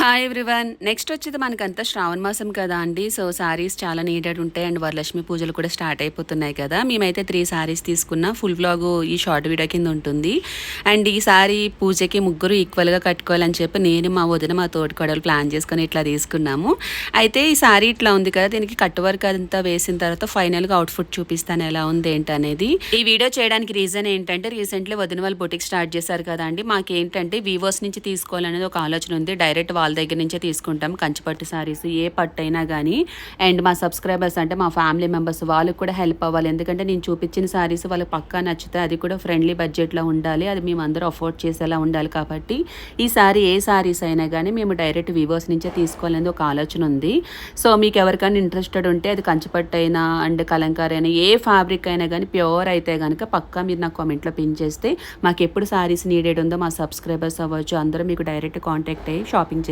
Hi everyone. Next వచ్చేది మనకంతా శ్రావణ మాసం కదా అండి. సో సారీస్ చాలా నీడెడ్ ఉంటాయి అండ్ వరలక్ష్మి పూజలు కూడా స్టార్ట్ అయిపోతున్నాయి కదా. మేమైతే 3 సారీస్ తీసుకున్నా. ఫుల్ వ్లాగ్ ఈ షార్ట్ వీడియో కింద ఉంటుంది. అండ్ ఈ సారీ పూజకి ముగ్గురు ఈక్వల్గా కట్టుకోవాలని చెప్పి నేను మా వదిన మా తోటికోడలు ప్లాన్ చేసుకొని ఇట్లా తీసుకున్నాము. అయితే ఈ సారీ ఇట్లా ఉంది కదా, దీనికి కట్ వర్క్ అంతా వేసిన తర్వాత ఫైనల్గా అవుట్ఫిట్ చూపిస్తాను ఎలా ఉంది ఏంటి అనేది. ఈ వీడియో చేయడానికి రీజన్ ఏంటంటే రీసెంట్లీ వదిన వాళ్ళు బొటిక్ స్టార్ట్ చేశారు కదా అండి. మాకేంటంటే వీవర్స్ నుంచి తీసుకోవాలనేది ఒక ఆలోచన ఉంది. డైరెక్ట్ వాళ్ళ దగ్గర నుంచే తీసుకుంటాం కంచిపట్టు సారీస్ ఏ పట్టు అయినా కానీ. అండ్ మా సబ్స్క్రైబర్స్ అంటే మా ఫ్యామిలీ మెంబర్స్ వాళ్ళకి కూడా హెల్ప్ అవ్వాలి. ఎందుకంటే నేను చూపించిన సారీస్ వాళ్ళకి పక్కా నచ్చితే అది కూడా ఫ్రెండ్లీ బడ్జెట్లో ఉండాలి, అది మేము అందరూ అఫోర్డ్ చేసేలా ఉండాలి. కాబట్టి ఈ సారీ ఏ సారీస్ అయినా కానీ మేము డైరెక్ట్ వీవర్స్ నుంచే తీసుకోవాలనేది ఒక ఆలోచన ఉంది. సో మీకు ఎవరికైనా ఇంట్రెస్టెడ్ ఉంటే అది కంచిపట్టు అయినా అండ్ కలంకారీ అయినా ఏ ఫ్యాబ్రిక్ అయినా కానీ ప్యూర్ అయితే కనుక పక్కా మీరు నాకు కామెంట్లో పిన్ చేస్తే మాకు ఎప్పుడు సారీస్ నీడెడ్ ఉందో మా సబ్స్క్రైబర్స్ అవ్వచ్చు అందరూ మీకు డైరెక్ట్ కాంటాక్ట్ అయ్యి షాపింగ్ చేస్తారు.